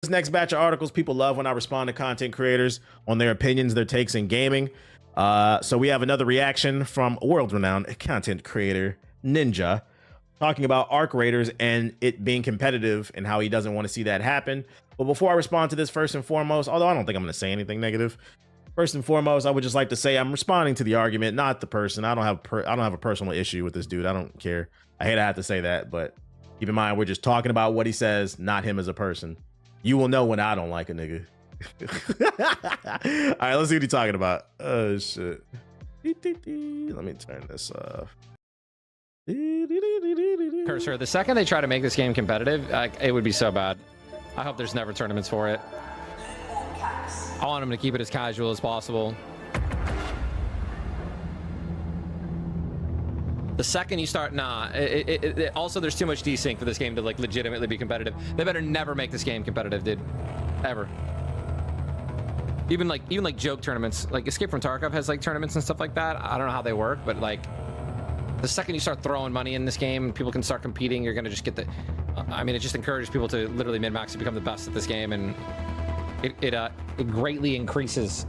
This next batch of articles, people love when I respond to content creators on their opinions, their takes in gaming. So we have another reaction from world-renowned content creator Ninja talking about Arc Raiders and it being competitive and how he doesn't want to see that happen. But before I respond to this, first and foremost, although I don't think I'm going to say anything negative, first and foremost, I would just like to say I'm responding to the argument, not the person. I don't have a personal issue with this dude. I don't care. I hate I have to say that, but keep in mind we're just talking about what he says, not him as a person. You will know when I don't like a nigga. All right, let's see what he's talking about. Oh shit. Let me turn this off. Cursor, the second they try to make this game competitive, it would be so bad. I hope there's never tournaments for it. I want them to keep it as casual as possible. The second you start, also there's too much desync for this game to like legitimately be competitive. They better never make this game competitive, dude. Ever. Even like joke tournaments, like Escape from Tarkov has like tournaments and stuff like that. I don't know how they work, but like the second you start throwing money in this game, people can start competing. You're gonna just get the. I mean, it just encourages people to literally min-max to become the best at this game, and it greatly increases.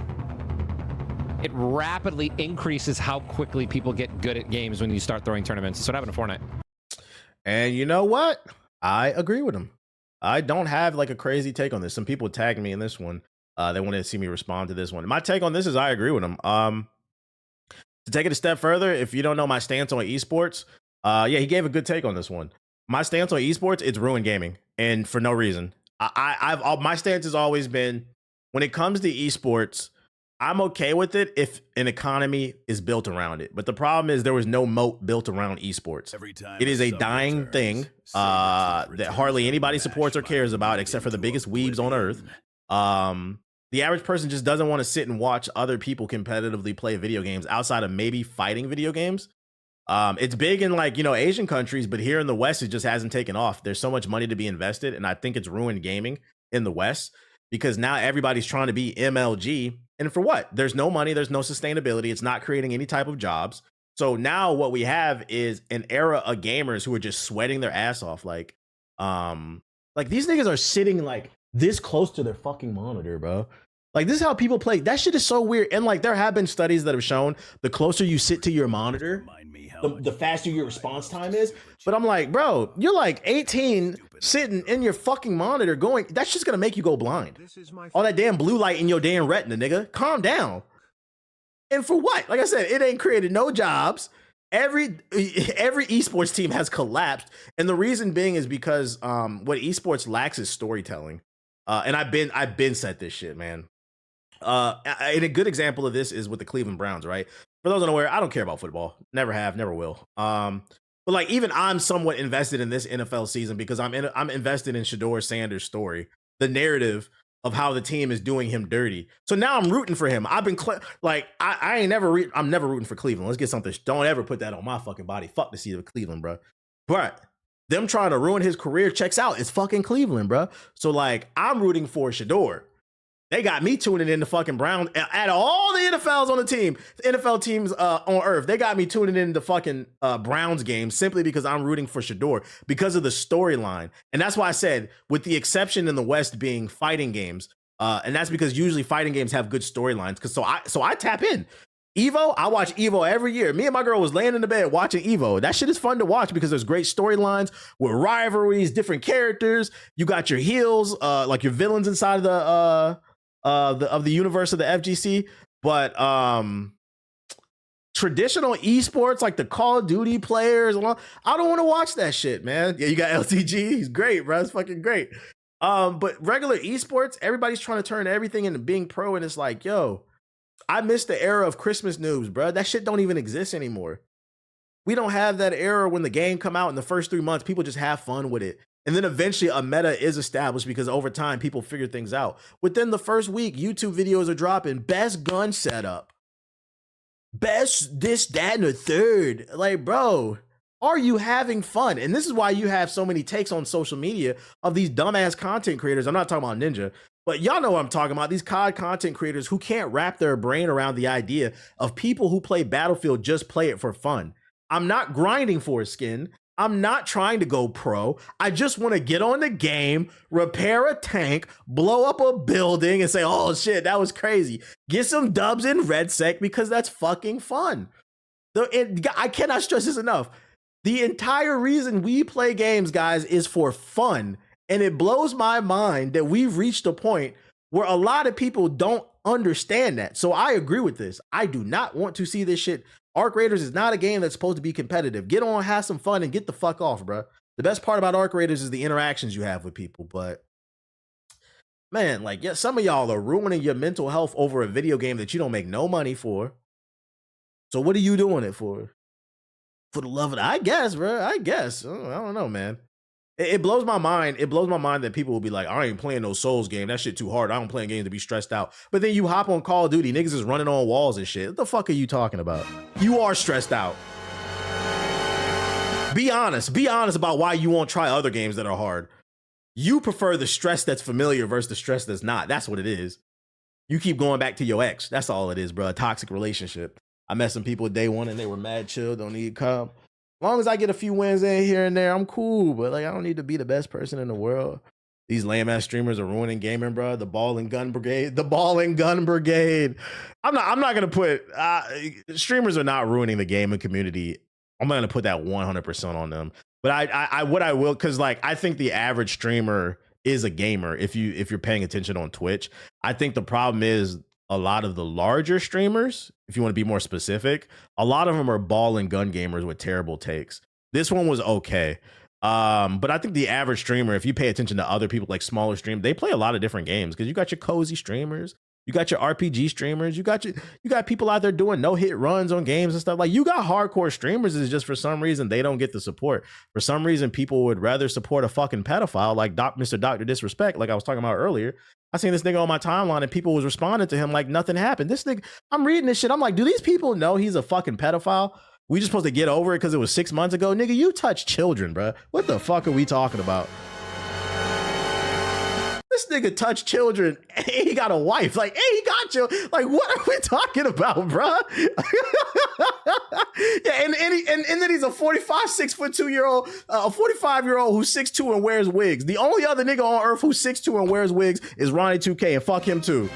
It rapidly increases how quickly people get good at games when you start throwing tournaments. That's what happened to Fortnite. And you know what? I agree with him. I don't have like a crazy take on this. Some people tagged me in this one. They wanted to see me respond to this one. My take on this is I agree with him. To take it a step further, if you don't know my stance on esports, yeah, he gave a good take on this one. My stance on esports, it's ruined gaming, and for no reason. My stance has always been, when it comes to esports, I'm okay with it if an economy is built around it. But the problem is there was no moat built around esports. It is a dying thing that hardly anybody supports or cares about except for the biggest weebs on earth. The average person just doesn't want to sit and watch other people competitively play video games outside of maybe fighting video games. It's big in like, you know, Asian countries, but here in the West, it just hasn't taken off. There's so much money to be invested. And I think it's ruined gaming in the West because now everybody's trying to be MLG. And for what? There's no money. There's no sustainability. It's not creating any type of jobs. So now what we have is an era of gamers who are just sweating their ass off. Like these niggas are sitting like this close to their fucking monitor, bro. Like, this is how people play. That shit is so weird. And like, there have been studies that have shown the closer you sit to your monitor, the faster your response time is. But I'm like, bro, you're like 18 sitting in your fucking monitor going, that's just gonna make you go blind. All that damn blue light in your damn retina, nigga. Calm down. And for what? Like I said, it ain't created no jobs. Every esports team has collapsed. And the reason being is because what esports lacks is storytelling. And I've been said this shit, man. And a good example of this is with the Cleveland Browns, right? For those unaware, I don't care about football. Never have, never will. But like, even I'm somewhat invested in this NFL season because I'm invested in Shador Sanders' story, the narrative of how the team is doing him dirty. So now I'm rooting for him. I've been I'm never rooting for Cleveland. Let's get something. Don't ever put that on my fucking body. Fuck the seed of Cleveland, bro. But them trying to ruin his career checks out. It's fucking Cleveland, bro. So like, I'm rooting for Shador. They got me tuning in to fucking Brown. At all the NFLs on the team, the NFL teams on earth, they got me tuning in to fucking Browns games simply because I'm rooting for Shador because of the storyline. And that's why I said, with the exception in the West being fighting games, and that's because usually fighting games have good storylines. So I tap in. Evo, I watch Evo every year. Me and my girl was laying in the bed watching Evo. That shit is fun to watch because there's great storylines with rivalries, different characters. You got your heels, like your villains inside of the universe of the FGC. But traditional esports like the Call of Duty players, I don't want to watch that shit, man. Yeah, you got LTG. He's great, bro. It's fucking great. But regular esports, everybody's trying to turn everything into being pro, and it's like, yo, I miss the era of Christmas news, bro. That shit don't even exist anymore. We don't have that era when the game come out in the first 3 months, people just have fun with it. And then eventually a meta is established because over time people figure things out. Within the first week, YouTube videos are dropping. Best gun setup. Best this, that, and the third. Like, bro, are you having fun? And this is why you have so many takes on social media of these dumbass content creators. I'm not talking about Ninja. But y'all know what I'm talking about. These COD content creators who can't wrap their brain around the idea of people who play Battlefield just play it for fun. I'm not grinding for a skin. I'm not trying to go pro. I just want to get on the game, repair a tank, blow up a building, and say, oh shit, that was crazy. Get some dubs in RedSec because that's fucking fun. I cannot stress this enough. The entire reason we play games, guys, is for fun. And it blows my mind that we've reached a point where a lot of people don't understand that. So I agree with this. I do not want to see this shit. Arc Raiders is not a game that's supposed to be competitive. Get on, have some fun, and get the fuck off, bro. The best part about Arc Raiders is the interactions you have with people. But man, like, yeah, some of y'all are ruining your mental health over a video game that you don't make no money for. So what are you doing it for? For the love of it, I guess, bro. I guess. I don't know, man. It blows my mind. It blows my mind that people will be like, I ain't playing no Souls game. That shit too hard. I don't play games to be stressed out. But then you hop on Call of Duty, niggas is running on walls and shit. What the fuck are you talking about? You are stressed out. Be honest. Be honest about why you won't try other games that are hard. You prefer the stress that's familiar versus the stress that's not. That's what it is. You keep going back to your ex. That's all it is, bro. A toxic relationship. I met some people day one and they were mad chill. Don't need to come. As long as I get a few wins in here and there, I'm cool. But like, I don't need to be the best person in the world. These lame ass streamers are ruining gaming, bro. The ball and gun brigade. The ball and gun brigade. I'm not gonna put streamers are not ruining the gaming community. I'm not gonna put that 100% on them. But I what I will, because like I think the average streamer is a gamer if you're paying attention on Twitch. I think the problem is a lot of the larger streamers, if you want to be more specific, a lot of them are ball and gun gamers with terrible takes. This one was okay. But I think the average streamer, if you pay attention to other people like smaller stream, they play a lot of different games because you got your cozy streamers, you got your RPG streamers, you got people out there doing no hit runs on games and stuff. Like you got hardcore streamers. Is just for some reason they don't get the support. For some reason, people would rather support a fucking pedophile like Mr. Dr. Disrespect, like I was talking about earlier. I seen this nigga on my timeline and people was responding to him like nothing happened. This nigga, I'm reading this shit. I'm like, do these people know he's a fucking pedophile? We just supposed to get over it because it was 6 months ago? Nigga, you touch children, bro. What the fuck are we talking about? This nigga touched children and he got a wife. Like, hey, he got children. Like, what are we talking about, bro? Yeah, and then he's a 45, 6'2" a 45-year-old who's 6'2" and wears wigs. The only other nigga on earth who's 6'2" and wears wigs is Ronnie 2K, and fuck him too.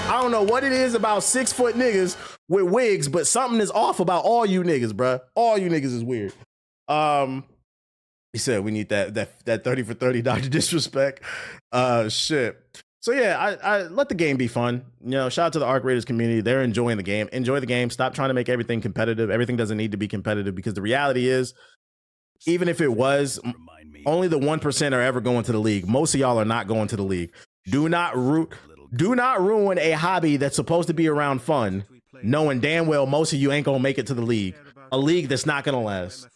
I don't know what it is about 6 foot niggas with wigs, but something is off about all you niggas, bro. All you niggas is weird. He said we need that 30 for 30 Dr. Disrespect. Shit. So yeah, I let the game be fun. You know, shout out to the Arc Raiders community. They're enjoying the game. Enjoy the game. Stop trying to make everything competitive. Everything doesn't need to be competitive because the reality is, even if it was, only the 1% are ever going to the league. Most of y'all are not going to the league. Do not ruin a hobby that's supposed to be around fun, knowing damn well most of you ain't gonna make it to the league. A league that's not gonna last.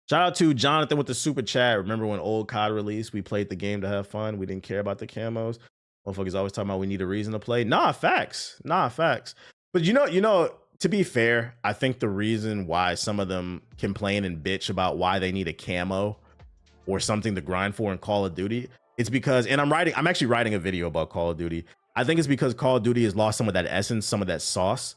Shout out to Jonathan with the super chat. Remember when old COD released? We played the game to have fun. We didn't care about the camos. Motherfuckers always talking about we need a reason to play. Nah, facts. But you know, to be fair, I think the reason why some of them complain and bitch about why they need a camo or something to grind for in Call of Duty, it's because, and I'm actually writing a video about Call of Duty. I think it's because Call of Duty has lost some of that essence, some of that sauce.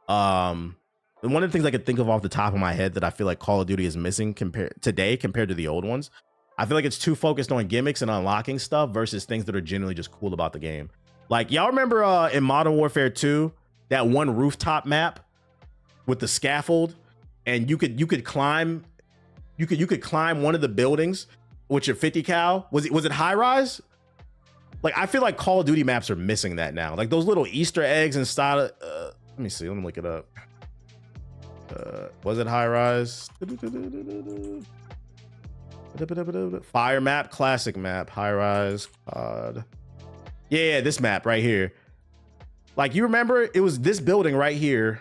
And one of the things I could think of off the top of my head that I feel like Call of Duty is missing compared to the old ones, I feel like it's too focused on gimmicks and unlocking stuff versus things that are genuinely just cool about the game. Like, y'all remember in Modern Warfare 2, that one rooftop map with the scaffold, and you could climb one of the buildings with your 50 cal. Was it high rise? Like, I feel like Call of Duty maps are missing that now. Like those little Easter eggs and style. Let me see. Let me look it up. Was it high rise? Fire map, classic map, high rise pod. Yeah, this map right here. Like, you remember it was this building right here.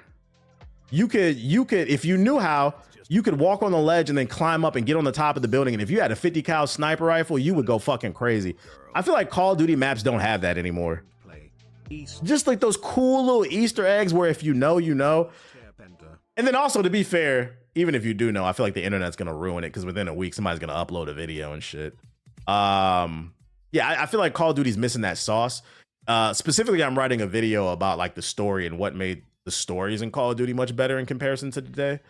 You could, if you knew how, you could walk on the ledge and then climb up and get on the top of the building. And if you had a 50 cal sniper rifle, you would go fucking crazy. I feel like Call of Duty maps don't have that anymore. Just like those cool little Easter eggs where if you know, you know. And then also, to be fair, even if you do know, I feel like the internet's gonna ruin it because within a week somebody's gonna upload a video and shit. Yeah, I feel like Call of Duty's missing that sauce. Specifically, I'm writing a video about like the story and what made the stories in Call of Duty much better in comparison to today.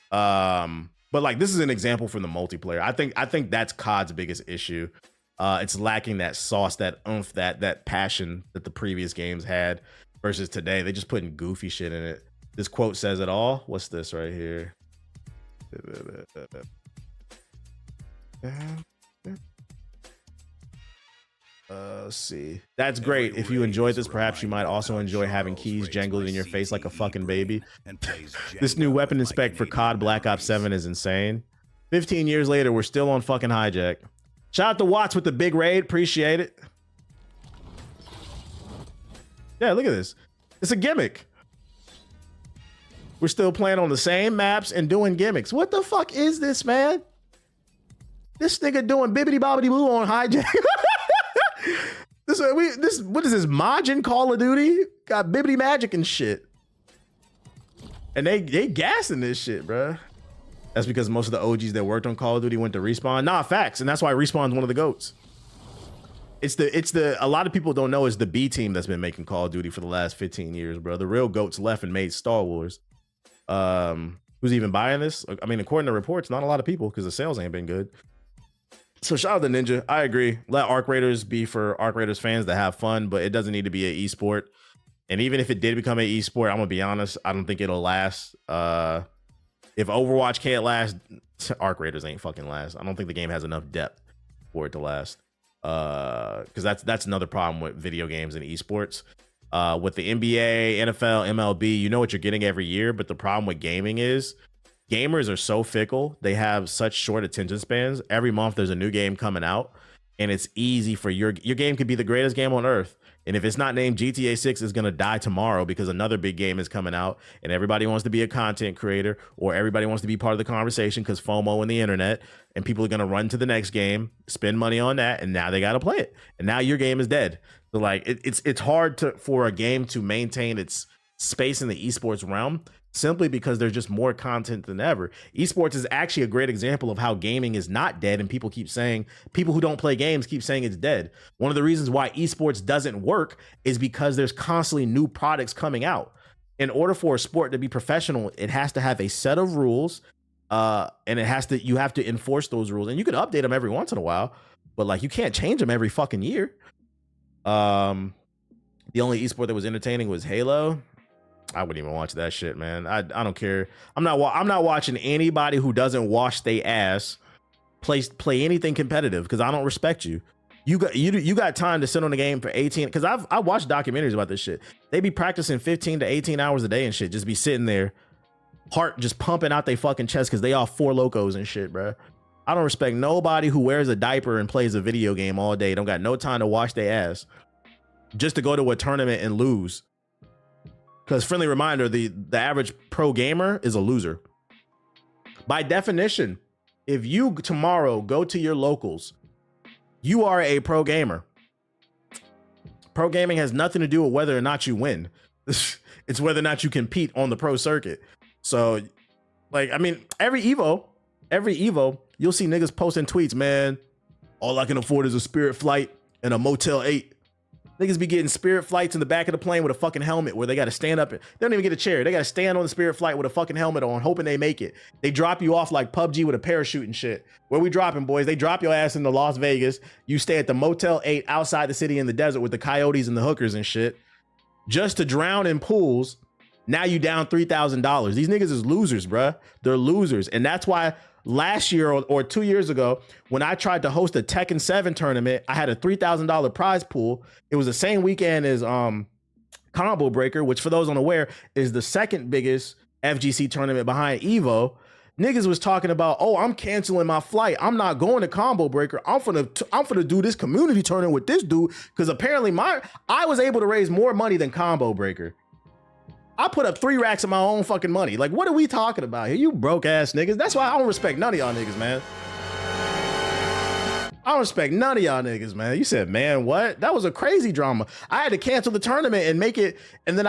But like this is an example from the multiplayer. I think that's COD's biggest issue. It's lacking that sauce, that oomph, that passion that the previous games had versus today. They just putting goofy shit in it. This quote says it all. What's this right here? Let's see. That's great. If you enjoyed this, perhaps you might also enjoy having keys jangled in your face like a fucking baby. This new weapon inspect for COD Black Ops 7 is insane. 15 years later, we're still on fucking hijack. Shout out to Watts with the big raid. Appreciate it. Yeah, look at this. It's a gimmick. We're still playing on the same maps and doing gimmicks. What the fuck is this, man? This nigga doing bibbity bobbity boo on hijack. What is this? Majin Call of Duty? Got bibbity magic and shit. And they gassing this shit, bruh. That's because most of the OGs that worked on Call of Duty went to Respawn. Nah, facts. And that's why Respawn's one of the GOATs. A lot of people don't know it's the B team that's been making Call of Duty for the last 15 years, bro. The real GOATs left and made Star Wars. Who's even buying this? I mean, according to reports, not a lot of people because the sales ain't been good. So shout out to Ninja. I agree. Let Arc Raiders be for Arc Raiders fans that have fun, but it doesn't need to be an esport. And even if it did become an esport, I'm gonna be honest, I don't think it'll last. If Overwatch can't last, Arc Raiders ain't fucking last. I don't think the game has enough depth for it to last. Because that's another problem with video games and esports. With the NBA, NFL, MLB, you know what you're getting every year, but the problem with gaming is gamers are so fickle. They have such short attention spans. Every month there's a new game coming out, and it's easy for your game could be the greatest game on earth. And if it's not named GTA 6, it's going to die tomorrow because another big game is coming out and everybody wants to be a content creator or everybody wants to be part of the conversation because FOMO and the internet, and people are going to run to the next game, spend money on that, and now they got to play it. And now your game is dead. So like it's hard for a game to maintain its space in the esports realm simply because there's just more content than ever. Esports is actually a great example of how gaming is not dead, and people who don't play games keep saying it's dead. One of the reasons why esports doesn't work is because there's constantly new products coming out. In order for a sport to be professional, it has to have a set of rules, and you have to enforce those rules, and you can update them every once in a while, but like you can't change them every fucking year. The only esport that was entertaining was Halo. I wouldn't even watch that shit, man. I don't care. I'm not watching anybody who doesn't wash their ass play anything competitive because I don't respect you. You got time to sit on the game for 18, because I watched documentaries about this shit. They be practicing 15 to 18 hours a day and shit, just be sitting there, heart just pumping out their fucking chest because they all four locos and shit, bro. I don't respect nobody who wears a diaper and plays a video game all day. Don't got no time to wash their ass just to go to a tournament and lose. Because friendly reminder, the average pro gamer is a loser. By definition, if you tomorrow go to your locals, you are a pro gamer. Pro gaming has nothing to do with whether or not you win. It's whether or not you compete on the pro circuit. So, like, I mean, every Evo, you'll see niggas posting tweets, man. All I can afford is a Spirit flight and a Motel 8. Niggas be getting Spirit flights in the back of the plane with a fucking helmet where they got to stand up. They don't even get a chair. They got to stand on the Spirit flight with a fucking helmet on, hoping they make it. They drop you off like PUBG with a parachute and shit. Where we dropping, boys? They drop your ass into Las Vegas. You stay at the Motel 8 outside the city in the desert with the coyotes and the hookers and shit, just to drown in pools. Now you down $3,000. These niggas is losers, bruh. They're losers. And that's why last year or 2 years ago, when I tried to host a Tekken 7 tournament, I had a $3,000 prize pool. It was the same weekend as Combo Breaker, which for those unaware is the second biggest FGC tournament behind Evo. Niggas was talking about, oh, I'm canceling my flight. I'm not going to Combo Breaker. I'm finna do this community tournament with this dude because apparently I was able to raise more money than Combo Breaker. I put up 3 racks of my own fucking money. Like, what are we talking about here? You broke ass niggas. That's why I don't respect none of y'all niggas, man. I don't respect none of y'all niggas, man. You said, man, what? That was a crazy drama. I had to cancel the tournament and make it, and then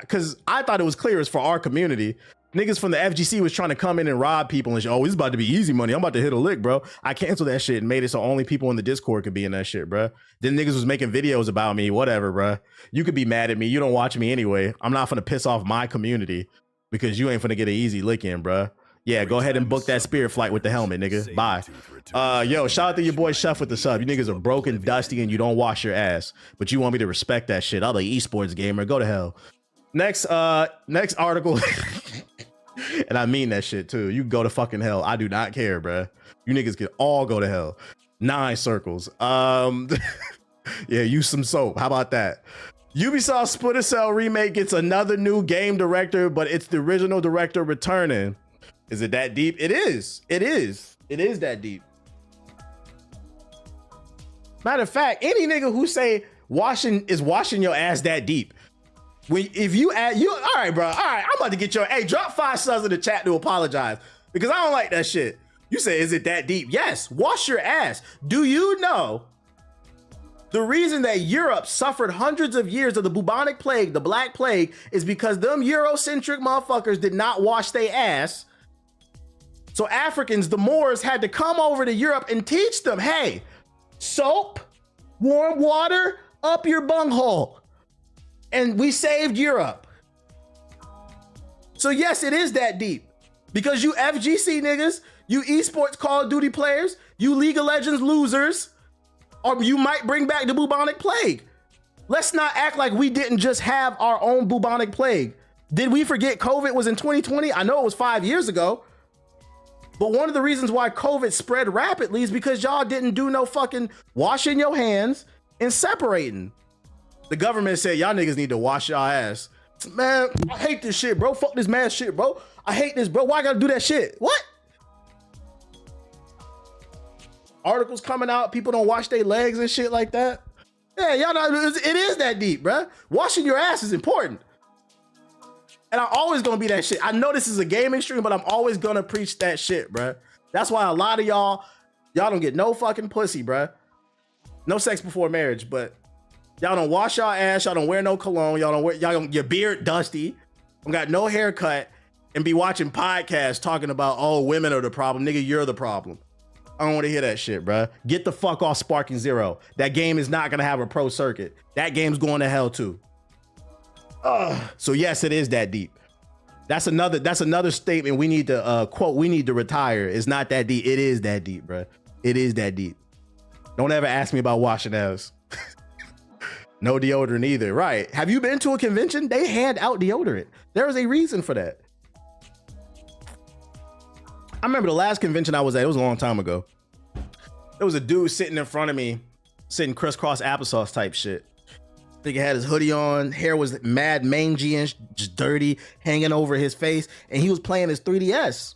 because I thought it was clear it's for our community. Niggas from the FGC was trying to come in and rob people and shit. Oh, it's about to be easy money. I'm about to hit a lick, bro. I canceled that shit and made it so only people in the Discord could be in that shit, bro. Then niggas was making videos about me, whatever, bro. You could be mad at me. You don't watch me anyway. I'm not finna piss off my community because you ain't finna get an easy lick in, bro. Yeah, go ahead and book that Spirit flight with the helmet, nigga. Bye. Yo, shout out to your boy Chef with the sub. You niggas are broken, dusty, and you don't wash your ass. But you want me to respect that shit. I'm an esports gamer. Go to hell. Next article. And I mean that shit too. You go to fucking hell. I do not care, bruh. You niggas can all go to hell. 9 circles. Yeah, use some soap. How about that? Ubisoft Splinter Cell remake gets another new game director, but it's the original director returning. Is it that deep? It is. It is. It is that deep. Matter of fact, any nigga who say washing your ass that deep. If you add you, all right, bro. All right, I'm about to get your, hey, drop 5 subs in the chat to apologize because I don't like that shit. You say, is it that deep? Yes, wash your ass. Do you know the reason that Europe suffered hundreds of years of the bubonic plague, the Black Plague, is because them Eurocentric motherfuckers did not wash their ass. So Africans, the Moors, had to come over to Europe and teach them, hey, soap, warm water, up your bunghole. And we saved Europe. So yes, it is that deep. Because you FGC niggas, you esports Call of Duty players, you League of Legends losers, or you might bring back the bubonic plague. Let's not act like we didn't just have our own bubonic plague. Did we forget COVID was in 2020? I know it was 5 years ago. But one of the reasons why COVID spread rapidly is because y'all didn't do no fucking washing your hands and separating. The government said, y'all niggas need to wash y'all ass. Man, I hate this shit, bro. Fuck this mad shit, bro. I hate this, bro. Why I gotta do that shit? What? Articles coming out, people don't wash their legs and shit like that. Yeah, y'all know, it is that deep, bro. Washing your ass is important. And I'm always gonna be that shit. I know this is a gaming stream, but I'm always gonna preach that shit, bro. That's why a lot of y'all don't get no fucking pussy, bro. No sex before marriage, but y'all don't wash y'all ass, y'all don't wear no cologne, your beard dusty, don't got no haircut, and be watching podcasts talking about, oh, women are the problem. Nigga, you're the problem. I don't want to hear that shit, bro. Get the fuck off Sparking Zero. That game is not gonna have a pro circuit. That game's going to hell too. So yes, it is that deep. That's another statement we need to quote. We need to retire. It's not that deep. It is that deep, bro. It is that deep. Don't ever ask me about washing ass. No deodorant either. Right. Have you been to a convention? They hand out deodorant. There is a reason for that. I remember the last convention I was at, it was a long time ago. There was a dude sitting in front of me, sitting crisscross applesauce type shit. Nigga had his hoodie on, hair was mad mangy and just dirty, hanging over his face, and he was playing his 3DS.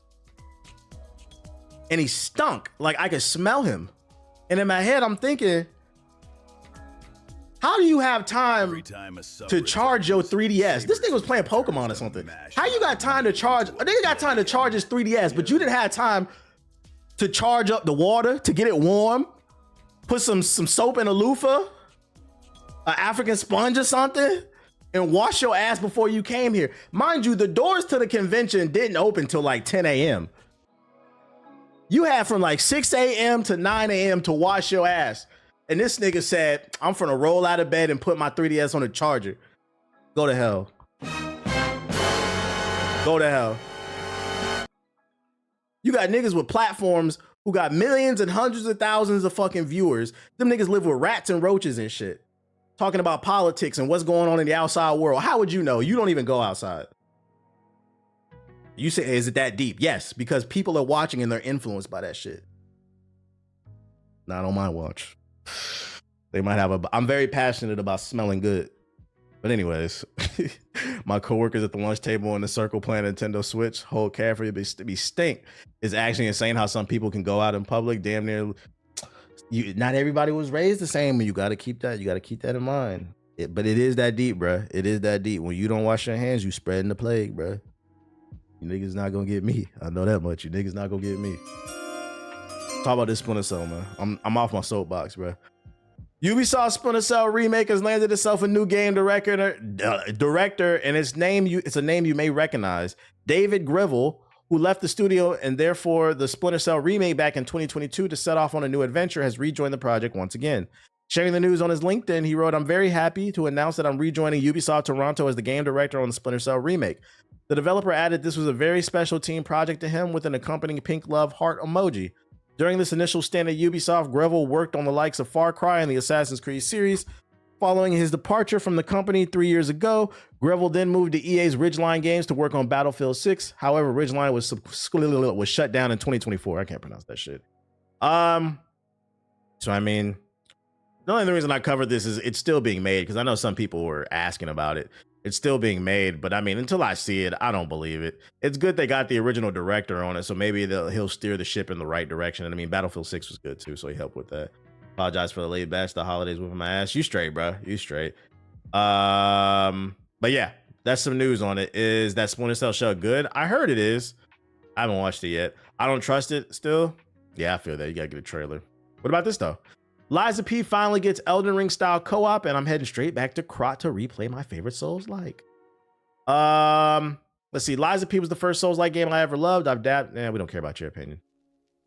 And he stunk. Like I could smell him. And in my head, I'm thinking, how do you have time to charge your 3DS? This nigga was playing Pokemon or something. How you got time to charge? A nigga got time to charge his 3DS, but you didn't have time to charge up the water, to get it warm, put some soap in a loofah, an African sponge or something, and wash your ass before you came here. Mind you, the doors to the convention didn't open till like 10 a.m. You had from like 6 a.m. to 9 a.m. to wash your ass. And this nigga said, I'm finna roll out of bed and put my 3DS on the charger. Go to hell. Go to hell. You got niggas with platforms who got millions and hundreds of thousands of fucking viewers. Them niggas live with rats and roaches and shit. Talking about politics and what's going on in the outside world. How would you know? You don't even go outside. You say, is it that deep? Yes, because people are watching and they're influenced by that shit. Not on my watch. They might have I'm very passionate about smelling good. But anyways, my coworkers at the lunch table in the circle playing Nintendo Switch, whole Caffrey be stink. It's actually insane how some people can go out in public damn near. Not everybody was raised the same, and you got to keep that in mind. But it is that deep, bro. It is that deep. When you don't wash your hands, you spreading the plague, bro. You niggas not gonna get me. I know that much. You niggas not gonna get me. Talk about this Splinter Cell, man. I'm off my soapbox, bro. Ubisoft Splinter Cell remake has landed itself a new game director, and it's a name you may recognize. David Grivell, who left the studio and therefore the Splinter Cell remake back in 2022 to set off on a new adventure, has rejoined the project once again. Sharing the news on his LinkedIn, he wrote, "I'm very happy to announce that I'm rejoining Ubisoft Toronto as the game director on the Splinter Cell remake." The developer added this was a very special team project to him with an accompanying pink love heart emoji. During this initial stint at Ubisoft, Greville worked on the likes of Far Cry and the Assassin's Creed series. Following his departure from the company 3 years ago, Greville then moved to EA's Ridgeline Games to work on Battlefield 6. However, Ridgeline was shut down in 2024. I can't pronounce that shit. So I mean, the only reason I covered this is it's still being made, because I know some people were asking about it. It's still being made, but I mean, until I see it, I don't believe it. It's good they got the original director on it, so maybe he'll steer the ship in the right direction. And I mean, Battlefield 6 was good too, so he helped with that. Apologize for the late batch. The holidays whipping my ass. You straight, bro. You straight. But yeah, that's some news on it. Is that Splinter Cell show good? I heard it is. I haven't watched it yet. I don't trust it still. Yeah, I feel that. You gotta get a trailer. What about this though? Liza P finally gets Elden Ring style co-op, and I'm heading straight back to Krot to replay my favorite Souls-like. Let's see. Liza P was the first Souls-like game I ever loved. I've dabbed. We don't care about your opinion.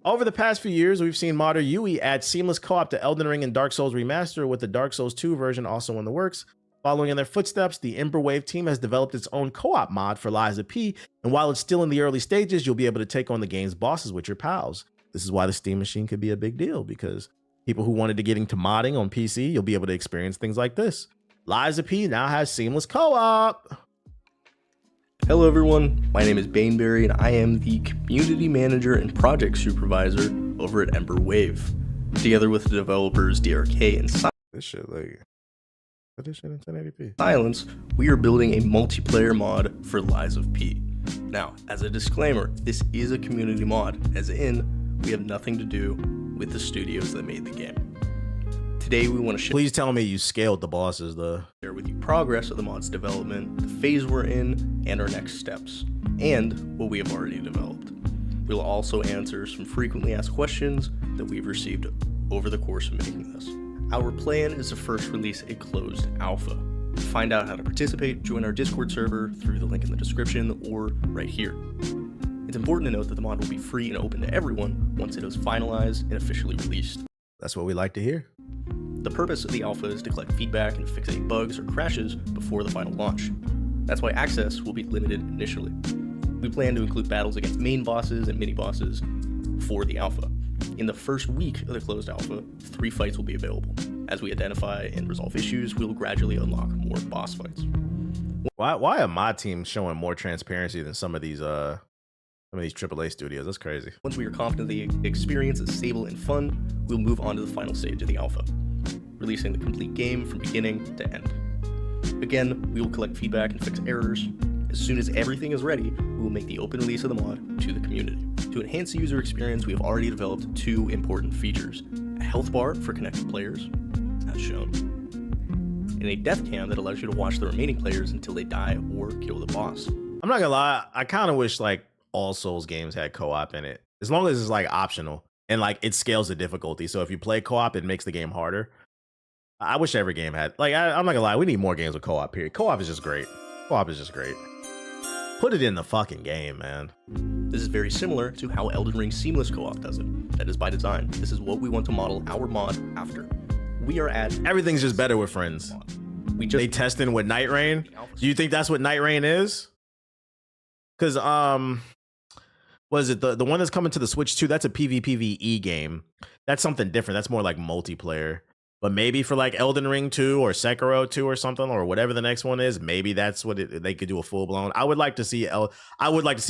Over the past few years, we've seen modder Yui add seamless co-op to Elden Ring and Dark Souls Remaster, with the Dark Souls 2 version also in the works. Following in their footsteps, the Emberwave team has developed its own co-op mod for Liza P, and while it's still in the early stages, you'll be able to take on the game's bosses with your pals. This is why the Steam Machine could be a big deal, because people who wanted to get into modding on PC, you'll be able to experience things like this. Liza P now has seamless co-op. Hello everyone, my name is Baneberry and I am the Community Manager and Project Supervisor over at Emberwave. Together with the developers DRK and This shit like, put this shit in 1080p. Silence, we are building a multiplayer mod for Lies of P. Now, as a disclaimer, this is a community mod, as in, we have nothing to do with the studios that made the game. Today we want to Please tell me you scaled the bosses though. share with you progress of the mod's development, the phase we're in, and our next steps, and what we have already developed. We'll also answer some frequently asked questions that we've received over the course of making this. Our plan is to first release a closed alpha. To find out how to participate, join our Discord server through the link in the description or right here. It's important to note that the mod will be free and open to everyone once it is finalized and officially released. That's what we like to hear. The purpose of the alpha is to collect feedback and fix any bugs or crashes before the final launch. That's why access will be limited initially. We plan to include battles against main bosses and mini bosses for the alpha. In the first week of the closed alpha, 3 fights will be available. As we identify and resolve issues, we will gradually unlock more boss fights. Why are my team showing more transparency than some of these AAA studios? That's crazy. Once we are confident the experience is stable and fun, we'll move on to the final stage of the alpha, releasing the complete game from beginning to end. Again, we will collect feedback and fix errors. As soon as everything is ready, we will make the open release of the mod to the community. To enhance the user experience, we have already developed 2 important features: a health bar for connected players, as shown, and a death cam that allows you to watch the remaining players until they die or kill the boss. I'm not gonna lie, I kind of wish like all Souls games had co-op in it, as long as it's like optional and like it scales the difficulty. So if you play co-op, it makes the game harder. I wish every game had, like, I'm not gonna lie, we need more games with co-op, period. Co-op is just great. Co-op is just great. Put it in the fucking game, man. This is very similar to how Elden Ring Seamless Co-op does it. That is by design. This is what we want to model our mod after. We are at... Everything's just better with friends. They testing with Night Rain. Do you think that's what Night Rain is? Because, what is it? The one that's coming to the Switch 2, that's a PvPvE game. That's something different. That's more like multiplayer. But maybe for like Elden Ring 2 or Sekiro 2 or something, or whatever the next one is, maybe that's what they could do a full blown. I would like to see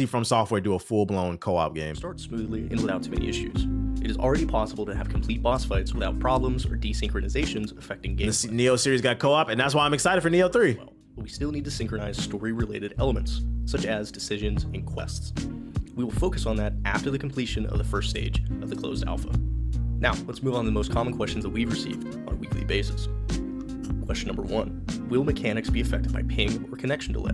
From Software do a full blown co-op game. Start smoothly and without too many issues. It is already possible to have complete boss fights without problems or desynchronizations affecting gameplay. The Neo series got co-op, and that's why I'm excited for Neo 3. Well, but we still need to synchronize story-related elements, such as decisions and quests. We will focus on that after the completion of the first stage of the closed alpha. Now, let's move on to the most common questions that we've received on a weekly basis. Question number 1. Will mechanics be affected by ping or connection delay?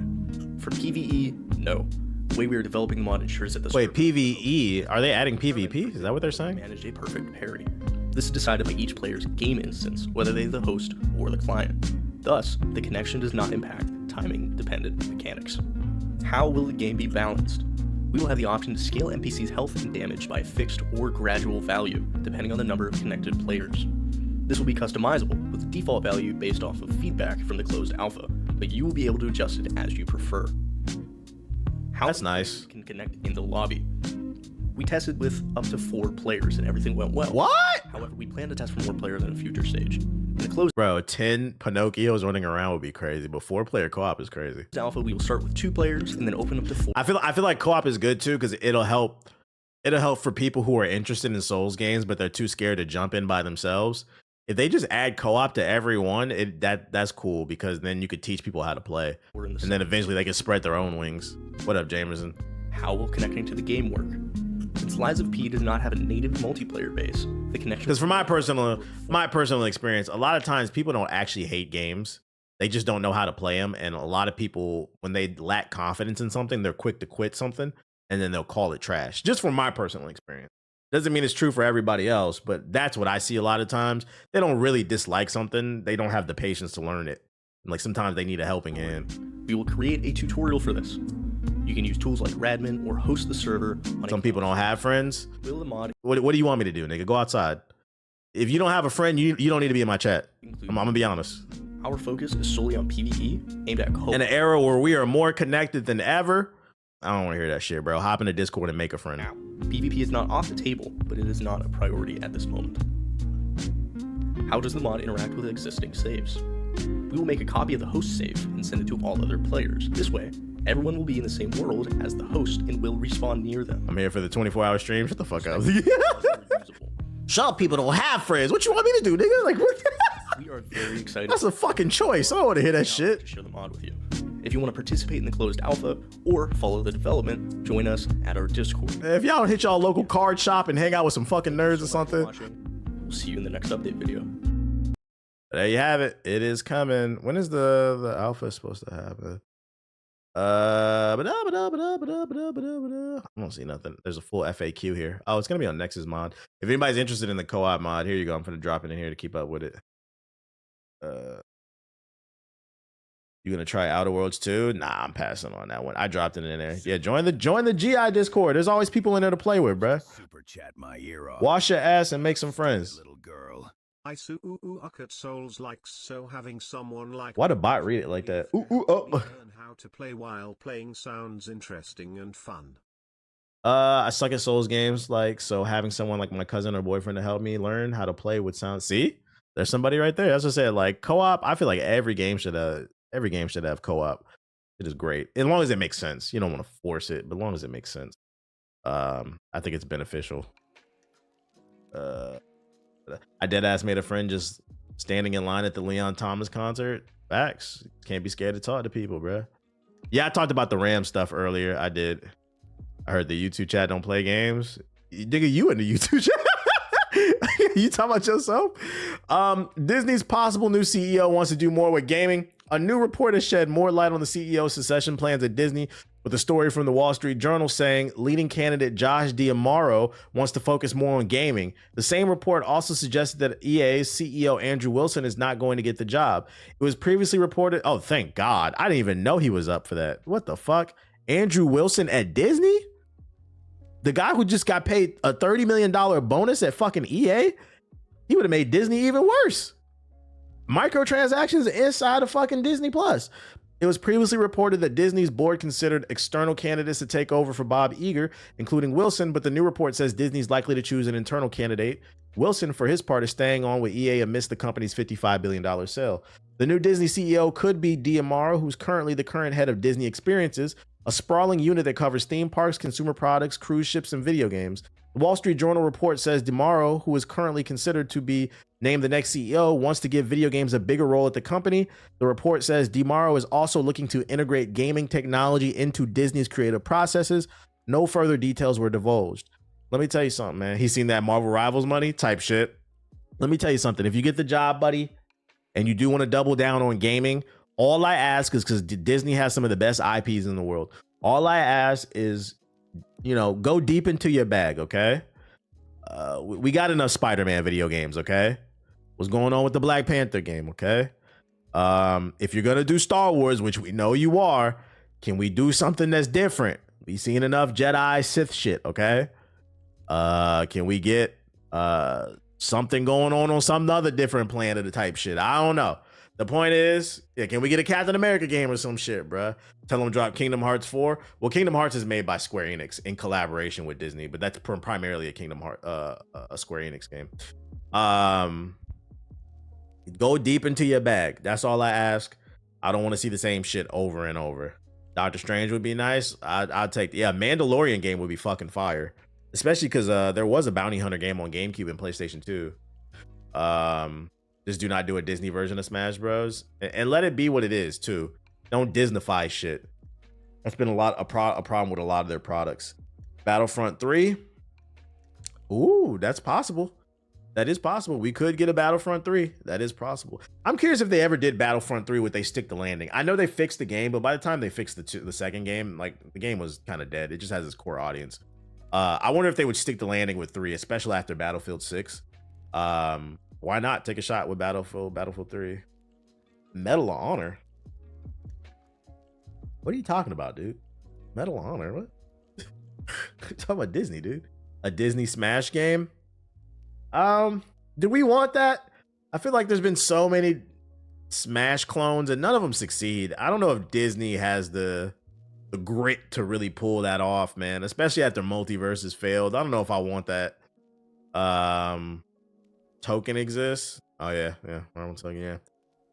For PvE, no. The way we are developing the mod ensures that the... Wait, PvE? Are they adding PvP? Is that what they're saying? ...manage a perfect parry. This is decided by each player's game instance, whether they're the host or the client. Thus, the connection does not impact timing-dependent mechanics. How will the game be balanced? We will have the option to scale NPCs' health and damage by a fixed or gradual value, depending on the number of connected players. This will be customizable, with the default value based off of feedback from the closed alpha, but you will be able to adjust it as you prefer. How That's nice. can connect in the lobby. We tested with up to 4 players and everything went well. What? However, we plan to test for more players in a future stage. In the closed Bro, 10 Pinocchios running around would be crazy, but 4-player co-op is crazy. alpha, we will start with 2 players and then open up to 4. I feel like co-op is good too because it'll help for people who are interested in Souls games but they're too scared to jump in by themselves. If they just add co-op to everyone, that's cool because then you could teach people how to play, and then eventually they can spread their own wings. What up, Jamerson? How will connecting to the game work? Since Lies of P does not have a native multiplayer base, the connection... Because from my personal experience, a lot of times people don't actually hate games. They just don't know how to play them. And a lot of people, when they lack confidence in something, they're quick to quit something and then they'll call it trash. Just from my personal experience. Doesn't mean it's true for everybody else, but that's what I see a lot of times. They don't really dislike something. They don't have the patience to learn it. And like sometimes they need a helping hand. We will create a tutorial for this. You can use tools like Radmin or host the server. Some people don't have friends. Will the mod What do you want me to do, nigga? Go outside. If you don't have a friend, you don't need to be in my chat. I'm gonna be honest. Our focus is solely on PvE, aimed at co-op. In an era where we are more connected than ever, I don't want to hear that shit, bro. Hop into Discord and make a friend. Now, PvP is not off the table, but it is not a priority at this moment. How does the mod interact with existing saves? We will make a copy of the host save and send it to all other players. This way, everyone will be in the same world as the host and will respawn near them. I'm here for the 24-hour stream. Shut the fuck up. Shut up, people don't have friends. What you want me to do, nigga? Like, what? We are very excited. That's a fucking choice. I don't want to hear that shit. To share the mod with you. If you want to participate in the closed alpha or follow the development, join us at our Discord. If y'all don't hit y'all local card shop and hang out with some fucking nerds or something. We'll see you in the next update video. There you have it. It is coming. When is the alpha supposed to happen? I don't see nothing. There's a full FAQ here. Oh, it's gonna be on Nexus mod. If anybody's interested in the co-op mod, here you go. I'm gonna drop it in here to keep up with it. You gonna try Outer Worlds 2? Nah, I'm passing on that one. I dropped it in there. Yeah, join the GI Discord. There's always people in there to play with, bruh. Super chat my ear off. Wash your ass and make some friends. Little girl. I at Souls likes so having someone like Why the bot read it like that? Ooh, oh. Learn how to play while playing sounds interesting and fun. I suck at Souls games, like so having someone like my cousin or boyfriend to help me learn how to play with sound. See, there's somebody right there. That's what I said. Like co-op, I feel like every game should have co-op. It is great as long as it makes sense. You don't want to force it, but as long as it makes sense, I think it's beneficial. I deadass made a friend just standing in line at the Leon Thomas concert. Facts. Can't be scared to talk to people, bro. Yeah, I talked about the RAM stuff earlier. I did. I heard the YouTube chat don't play games. Nigga, you in the YouTube chat? You talking about yourself? Disney's possible new CEO wants to do more with gaming. A new report has shed more light on the CEO's succession plans at Disney, with a story from the Wall Street Journal saying leading candidate Josh D'Amaro wants to focus more on gaming. The same report also suggested that EA's CEO Andrew Wilson is not going to get the job. It was previously reported. Oh, thank God. I didn't even know he was up for that. What the fuck? Andrew Wilson at Disney? The guy who just got paid a $30 million bonus at fucking EA? He would have made Disney even worse. Microtransactions inside of fucking Disney Plus. It was previously reported that Disney's board considered external candidates to take over for Bob Iger, including Wilson, but the new report says Disney's likely to choose an internal candidate. Wilson, for his part, is staying on with EA amidst the company's $55 billion sale. The new Disney CEO could be D'Amaro, who's currently the current head of Disney Experiences, a sprawling unit that covers theme parks, consumer products, cruise ships, and video games. The Wall Street Journal report says D'Amaro, who is currently considered to be named the next CEO, wants to give video games a bigger role at the company. The report says D'Amaro is also looking to integrate gaming technology into Disney's creative processes. No further details were divulged. Let me tell you something, man. He's seen that Marvel Rivals money type shit. Let me tell you something. If you get the job, buddy, and you do want to double down on gaming, all I ask is, because Disney has some of the best IPs in the world, all I ask is, you know, go deep into your bag, okay? we got enough Spider-Man video games, okay? What's going on with the Black Panther game, okay? If you're gonna do Star Wars, which we know you are, can we do something that's different? We seen enough Jedi Sith shit, okay? Can we get something going on some other different planet type shit? I don't know. The point is, yeah, can we get a Captain America game or some shit, bruh? Tell them to drop Kingdom Hearts 4. Well, Kingdom Hearts is made by Square Enix in collaboration with Disney, but that's primarily a Kingdom Hearts, a Square Enix game. Go deep into your bag. That's all I ask. I don't want to see the same shit over and over. Doctor Strange would be nice. I'd take, yeah, Mandalorian game would be fucking fire. Especially because there was a Bounty Hunter game on GameCube and PlayStation 2. Just do not do a Disney version of Smash Bros. And let it be what it is, too. Don't Disneyfy shit. That's been a problem with a lot of their products. Battlefront 3. Ooh, that's possible. That is possible. We could get a Battlefront 3. That is possible. I'm curious if they ever did Battlefront 3, would they stick the landing? I know they fixed the game, but by the time they fixed the second game, like, the game was kind of dead. It just has its core audience. I wonder if they would stick the landing with 3, especially after Battlefield 6. Why not take a shot with Battlefield 3? Medal of Honor? What are you talking about, dude? Medal of Honor? What? Talking about Disney, dude. A Disney Smash game? Do we want that? I feel like there's been so many Smash clones and none of them succeed. I don't know if Disney has the grit to really pull that off, man, especially after Multiverses failed. I don't know if I want that. Token exists. Oh yeah, Marvel Token, yeah.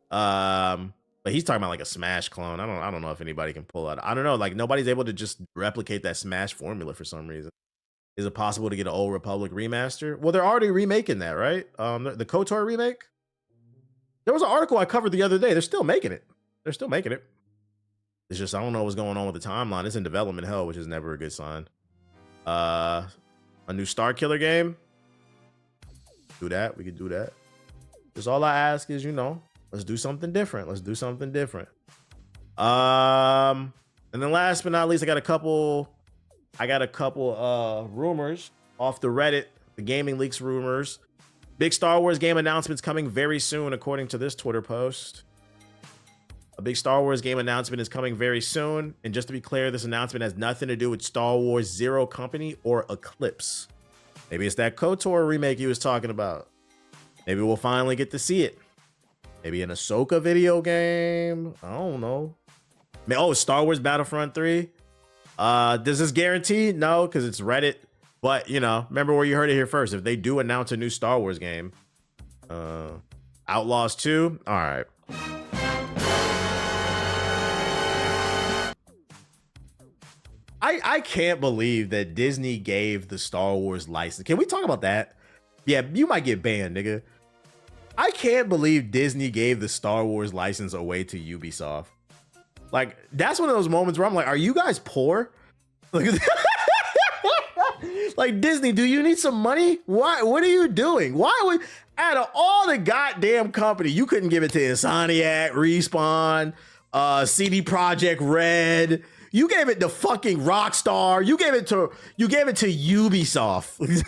But he's talking about like a Smash clone. I don't know if anybody can pull that. I don't know, like nobody's able to just replicate that Smash formula for some reason. Is it possible to get an Old Republic remaster? Well, they're already remaking that, right? The KOTOR remake. There was an article I covered the other day. They're still making it. It's just I don't know what's going on with the timeline. It's in development hell, which is never a good sign. A new Star Killer game. Do that. We could do that. Just all I ask is, let's do something different. And then last but not least, I got a couple rumors off the Reddit, the Gaming Leaks rumors. Big Star Wars game announcements coming very soon, according to this Twitter post. A big Star Wars game announcement is coming very soon. And just to be clear, this announcement has nothing to do with Star Wars Zero Company or Eclipse. Maybe it's that KOTOR remake he was talking about. Maybe we'll finally get to see it. Maybe an Ahsoka video game. I don't know. Oh, Star Wars Battlefront 3. Does this guarantee? No, because it's Reddit. But, remember where you heard it here first. If they do announce a new Star Wars game, Outlaws 2. All right. I can't believe that Disney gave the Star Wars license. Can we talk about that? Yeah, you might get banned, nigga. I can't believe Disney gave the Star Wars license away to Ubisoft. Like, that's one of those moments where I'm like, are you guys poor? Like, Disney, do you need some money? Why? What are you doing? Why would, out of all the goddamn company, you couldn't give it to Insomniac, Respawn, CD Projekt Red. You gave it to fucking Rockstar. You gave it to Ubisoft.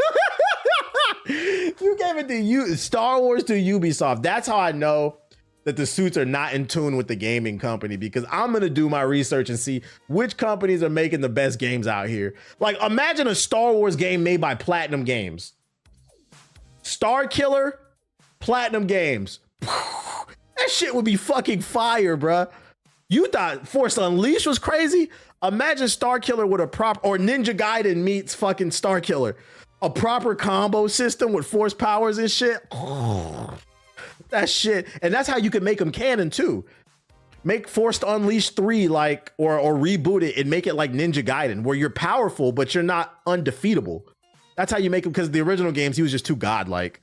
You gave it to Star Wars to Ubisoft. That's how I know that the suits are not in tune with the gaming company, because I'm going to do my research and see which companies are making the best games out here. Like, imagine a Star Wars game made by Platinum Games. Star Killer, Platinum Games. That shit would be fucking fire, bruh. You thought Force Unleashed was crazy? Imagine Star Killer with a or Ninja Gaiden meets fucking Star Killer. A proper combo system with force powers and shit. Oh, that shit. And that's how you can make them canon too. Make Force Unleashed 3 like, or reboot it and make it like Ninja Gaiden, where you're powerful, but you're not undefeatable. That's how you make him, because the original games, he was just too godlike.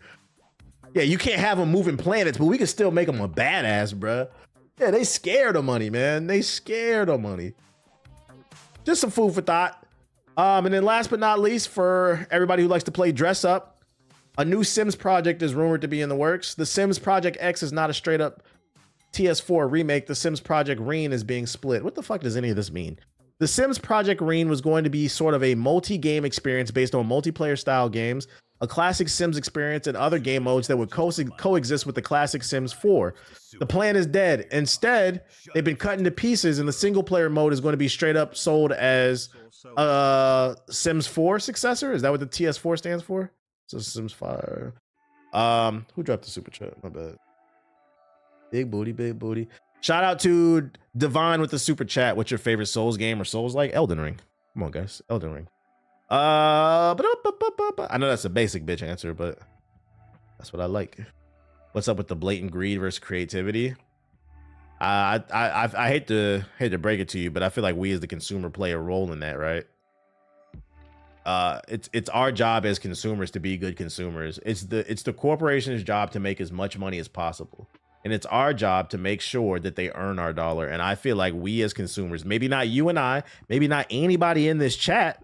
Yeah, you can't have him moving planets, but we can still make him a badass, bruh. Yeah, they scared of money, man. They scared of money. Just some food for thought. And then last but not least, for everybody who likes to play dress up, a new Sims project is rumored to be in the works. The Sims Project X is not a straight up TS4 remake. The Sims Project Reen is being split. What the fuck does any of this mean? The Sims Project Reen was going to be sort of a multi-game experience based on multiplayer style games a classic Sims experience and other game modes that would coexist with the classic Sims 4. The plan is dead. Instead, they've been cut into pieces, and the single player mode is going to be straight up sold as Sims 4 successor. Is that what the TS4 stands for? So Sims 5. Who dropped the super chat? My bad. Big booty, big booty. Shout out to Divine with the super chat. What's your favorite Souls game or Souls like? Elden Ring. Come on, guys. Elden Ring. I know that's a basic bitch answer, but that's what I like. What's up with the blatant greed versus creativity? I hate to break it to you, but I feel like we as the consumer play a role in that, right? It's our job as consumers to be good consumers. It's the corporation's job to make as much money as possible. And it's our job to make sure that they earn our dollar. And I feel like we as consumers, maybe not you and I, maybe not anybody in this chat,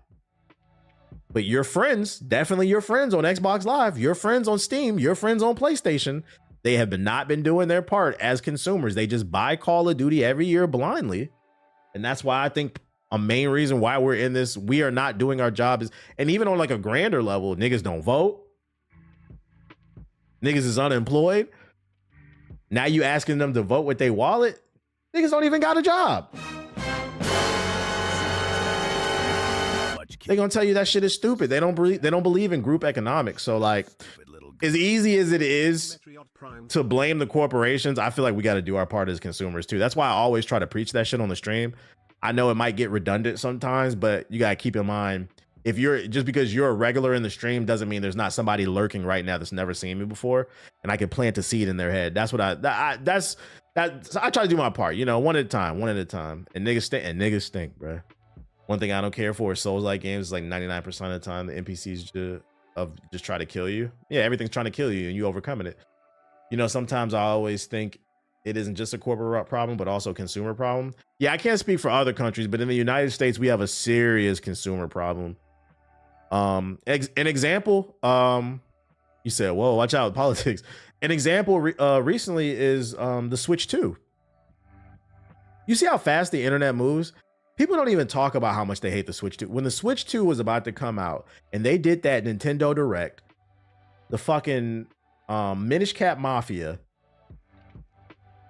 but your friends, definitely your friends on Xbox Live, your friends on Steam, your friends on PlayStation, they have not been doing their part as consumers. They just buy Call of Duty every year blindly. And that's why I think a main reason why we're in this, we are not doing our job is, and even on like a grander level, niggas don't vote. Niggas is unemployed. Now you asking them to vote with their wallet? Niggas don't even got a job. They're gonna tell you that shit is stupid. They don't believe in group economics. So like, as easy as it is to blame the corporations, I feel like we got to do our part as consumers too. That's why I always try to preach that shit on the stream. I know it might get redundant sometimes, but you gotta keep in mind, if you're just because you're a regular in the stream doesn't mean there's not somebody lurking right now that's never seen me before, and I can plant a seed in their head. That's what I try to do my part, you know, one at a time. And niggas stink, bro. One thing I don't care for is Souls-like games. Like 99% of the time, the NPCs just try to kill you. Yeah, everything's trying to kill you, and you overcoming it. You know, sometimes I always think it isn't just a corporate problem, but also a consumer problem. Yeah, I can't speak for other countries, but in the United States, we have a serious consumer problem. An example, you said, whoa, watch out with politics. An example recently is the Switch 2. You see how fast the internet moves? People don't even talk about how much they hate the Switch 2. When the Switch 2 was about to come out and they did that Nintendo Direct, the fucking Minish Cap Mafia,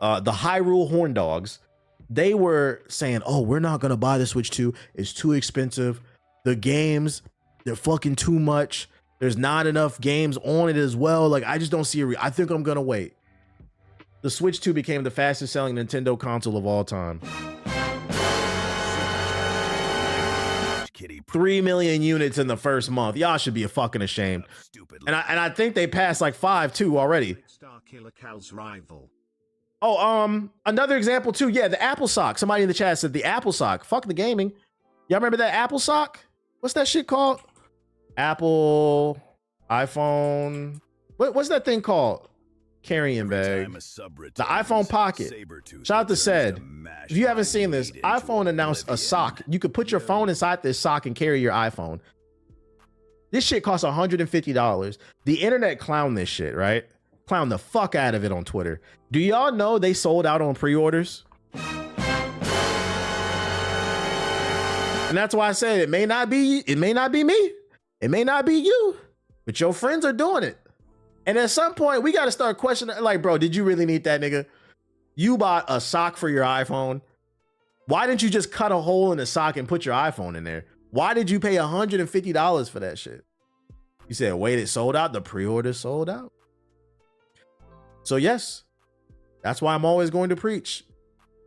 the Hyrule Horn Dogs, they were saying, oh, we're not going to buy the Switch 2. It's too expensive. The games, they're fucking too much. There's not enough games on it as well. Like, I just don't see I think I'm going to wait. The Switch 2 became the fastest selling Nintendo console of all time. 3 million units in the first month. Y'all should be fucking ashamed. And I think they passed like 5 too already. Oh, another example too. Yeah, the Apple Sock. Somebody in the chat said the Apple Sock. Fuck the gaming. Y'all remember that Apple Sock? What's that shit called? Apple, iPhone. What's that thing called? Carrying bag. The iPhone Pocket. Shout out to Said. If you haven't seen this, iPhone announced a sock. You could put your phone inside this sock and carry your iPhone. This shit costs $150. The internet clowned this shit, right? Clown the fuck out of it on Twitter. Do y'all know they sold out on pre-orders? And that's why I said it may not be me. It may not be you, but your friends are doing it. And at some point, we got to start questioning, like, bro, did you really need that, nigga? You bought a sock for your iPhone. Why didn't you just cut a hole in the sock and put your iPhone in there? Why did you pay $150 for that shit? You said, wait, it sold out? The pre-order sold out? So yes, that's why I'm always going to preach.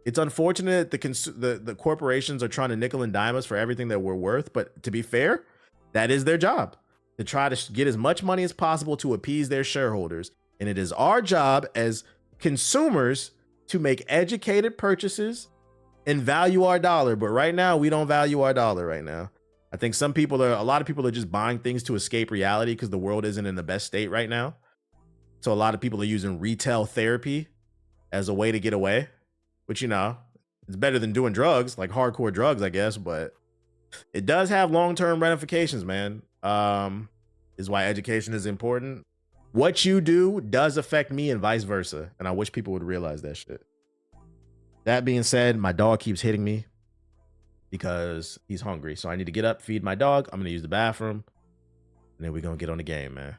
It's unfortunate that the corporations are trying to nickel and dime us for everything that we're worth. But to be fair, that is their job, to try to get as much money as possible to appease their shareholders. And it is our job as consumers to make educated purchases and value our dollar. But right now, we don't value our dollar right now. I think a lot of people are just buying things to escape reality because the world isn't in the best state right now. So a lot of people are using retail therapy as a way to get away, which, you know, it's better than doing drugs, like hardcore drugs, I guess. But it does have long-term ramifications, man. Is why education is important. What you do does affect me and vice versa. And I wish people would realize that shit. That being said, my dog keeps hitting me because he's hungry. So I need to get up, feed my dog. I'm going to use the bathroom. and then we're gonna get on the game, man.